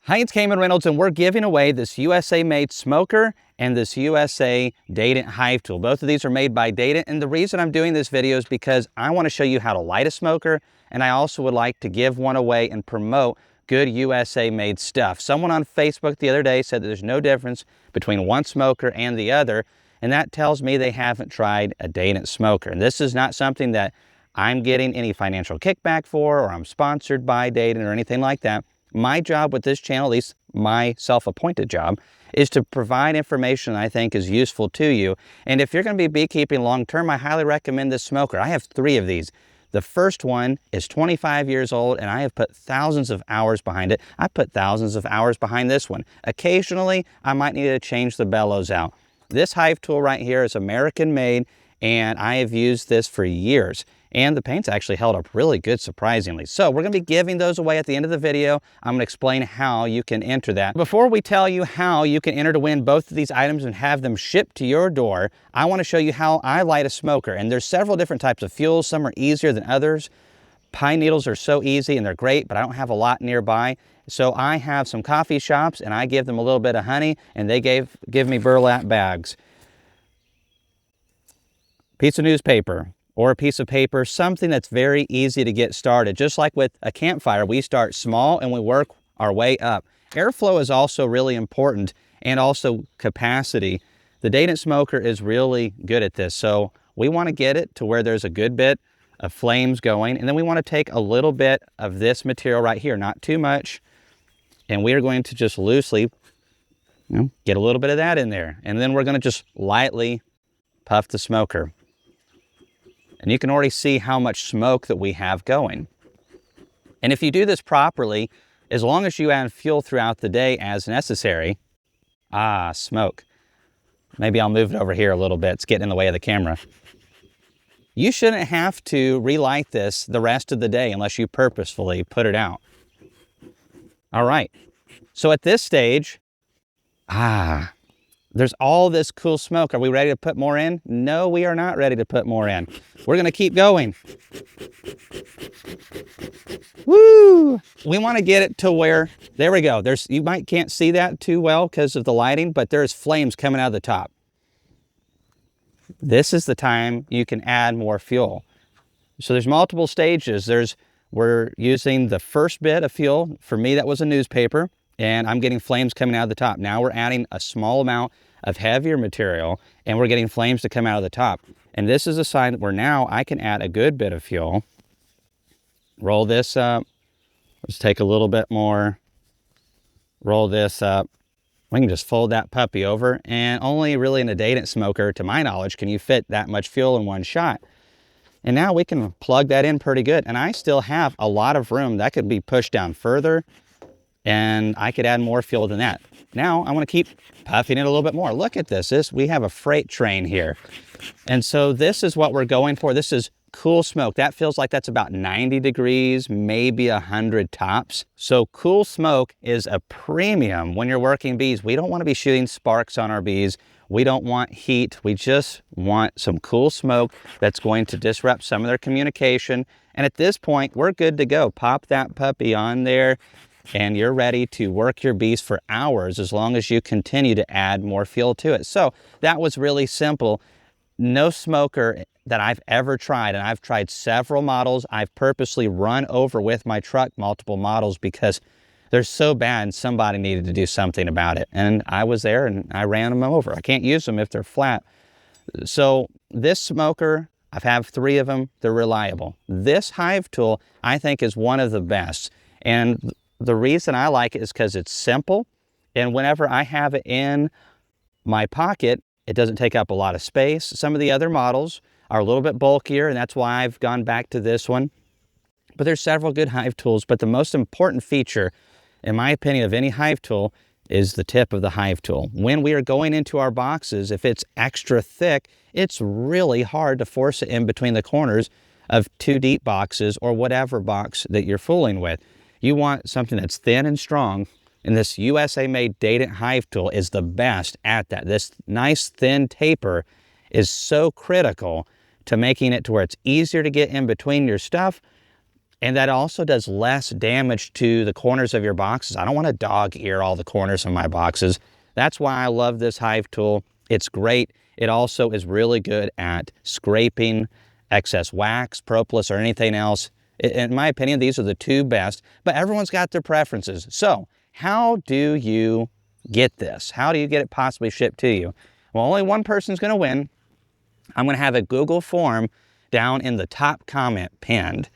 Hi, it's Cayman Reynolds, and we're giving away this USA-made smoker and this USA Dadant hive tool. Both of these are made by Dadant, and the reason I'm doing this video is because I want to show you how to light a smoker, and I also would like to give one away and promote good USA-made stuff. Someone on Facebook the other day said that there's no difference between one smoker and the other, and that tells me they haven't tried a Dadant smoker. And this is not something that I'm getting any financial kickback for, or I'm sponsored by Dadant or anything like that. My job with this channel, at least my self-appointed job, is to provide information I think is useful to you. And if you're going to be beekeeping long-term, I highly recommend this smoker. I have 3 of these. The first one is 25 years old, and I have put thousands of hours behind it. I put thousands of hours behind this one. Occasionally, I might need to change the bellows out. This hive tool right here is American-made, and I have used this for years. And the paint's actually held up really good, surprisingly. So we're going to be giving those away at the end of the video. I'm going to explain how you can enter that. Before we tell you how you can enter to win both of these items and have them shipped to your door, I want to show you how I light a smoker. And there's several different types of fuels. Some are easier than others. Pine needles are so easy and they're great, but I don't have a lot nearby. So I have some coffee shops and I give them a little bit of honey, and they give me burlap bags. Piece of newspaper or a piece of paper, something that's very easy to get started. Just like with a campfire, we start small and we work our way up. Airflow is also really important, and also capacity. The Dadant smoker is really good at this. So we want to get it to where there's a good bit of flames going, and then we want to take a little bit of this material right here, not too much, and we are going to just loosely, get a little bit of that in there. And then we're going to just lightly puff the smoker. And you can already see how much smoke that we have going. And if you do this properly, as long as you add fuel throughout the day as necessary, smoke. Maybe I'll move it over here a little bit. It's getting in the way of the camera. You shouldn't have to relight this the rest of the day unless you purposefully put it out. All right. So at this stage, there's all this cool smoke. Are we ready to put more in? No, we are not ready to put more in. We're going to keep going. Woo! We want to get it to where, there we go. You can't see that too well because of the lighting, but there's flames coming out of the top. This is the time you can add more fuel. So there's multiple stages. We're using the first bit of fuel. For me, that was a newspaper, and I'm getting flames coming out of the top. Now we're adding a small amount of heavier material, and we're getting flames to come out of the top. And this is a sign where now I can add a good bit of fuel. Roll this up. Let's take a little bit more. Roll this up. We can just fold that puppy over, and only really in a Dadant smoker, to my knowledge, can you fit that much fuel in one shot. And now we can plug that in pretty good. And I still have a lot of room that could be pushed down further, and I could add more fuel than that. Now I want to keep puffing it a little bit more. Look at this. We have a freight train here. And so this is what we're going for. This is cool smoke. That feels like that's about 90 degrees, maybe 100 tops. So cool smoke is a premium when you're working bees. We don't want to be shooting sparks on our bees. We don't want heat. We just want some cool smoke that's going to disrupt some of their communication. And at this point, we're good to go. Pop that puppy on there, and you're ready to work your bees for hours as long as you continue to add more fuel to it. So that was really simple. No smoker that I've ever tried, and I've tried several models. I've purposely run over with my truck multiple models because they're so bad and somebody needed to do something about it. And I was there and I ran them over. I can't use them if they're flat. So this smoker, I have 3 of them. They're reliable. This hive tool, I think, is one of the best. And the reason I like it is because it's simple, and whenever I have it in my pocket, it doesn't take up a lot of space. Some of the other models are a little bit bulkier, and that's why I've gone back to this one. But there's several good hive tools, but the most important feature, in my opinion, of any hive tool is the tip of the hive tool. When we are going into our boxes, if it's extra thick, it's really hard to force it in between the corners of 2 deep boxes or whatever box that you're fooling with. You want something that's thin and strong, and this USA-made Dadant hive tool is the best at that. This nice thin taper is so critical to making it to where it's easier to get in between your stuff. And that also does less damage to the corners of your boxes. I don't want to dog ear all the corners of my boxes. That's why I love this hive tool. It's great. It also is really good at scraping excess wax, propolis, or anything else. In my opinion, these are the two best, but everyone's got their preferences. So how do you get this? How do you get it possibly shipped to you? Well, only one person's going to win. I'm going to have a Google form down in the top comment pinned.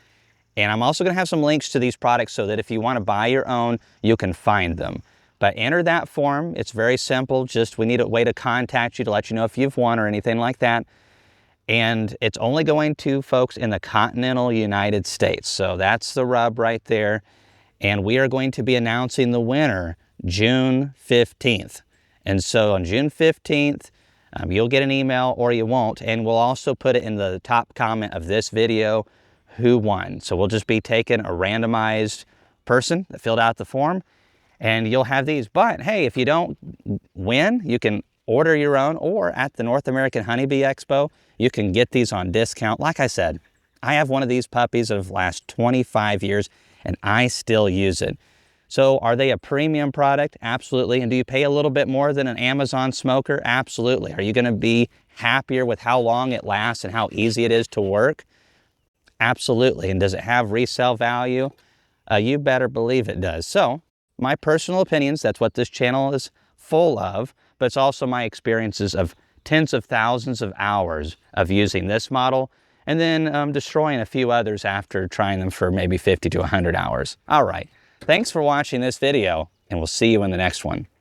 And I'm also going to have some links to these products so that if you want to buy your own, you can find them. But enter that form. It's very simple. Just we need a way to contact you to let you know if you've won or anything like that. And it's only going to folks in the continental United States. So that's the rub right there. And we are going to be announcing the winner June 15th. And so on June 15th, you'll get an email or you won't. And we'll also put it in the top comment of this video who won. So we'll just be taking a randomized person that filled out the form and you'll have these. But hey, if you don't win, you can order your own, or at the North American Honeybee Expo, you can get these on discount. Like I said, I have one of these puppies that have last 25 years and I still use it. So are they a premium product? Absolutely. And do you pay a little bit more than an Amazon smoker? Absolutely. Are you going to be happier with how long it lasts and how easy it is to work? Absolutely. And does it have resale value? You better believe it does. So my personal opinions, that's what this channel is full of, but it's also my experiences of tens of thousands of hours of using this model and then destroying a few others after trying them for maybe 50 to 100 hours. All right. Thanks for watching this video, and we'll see you in the next one.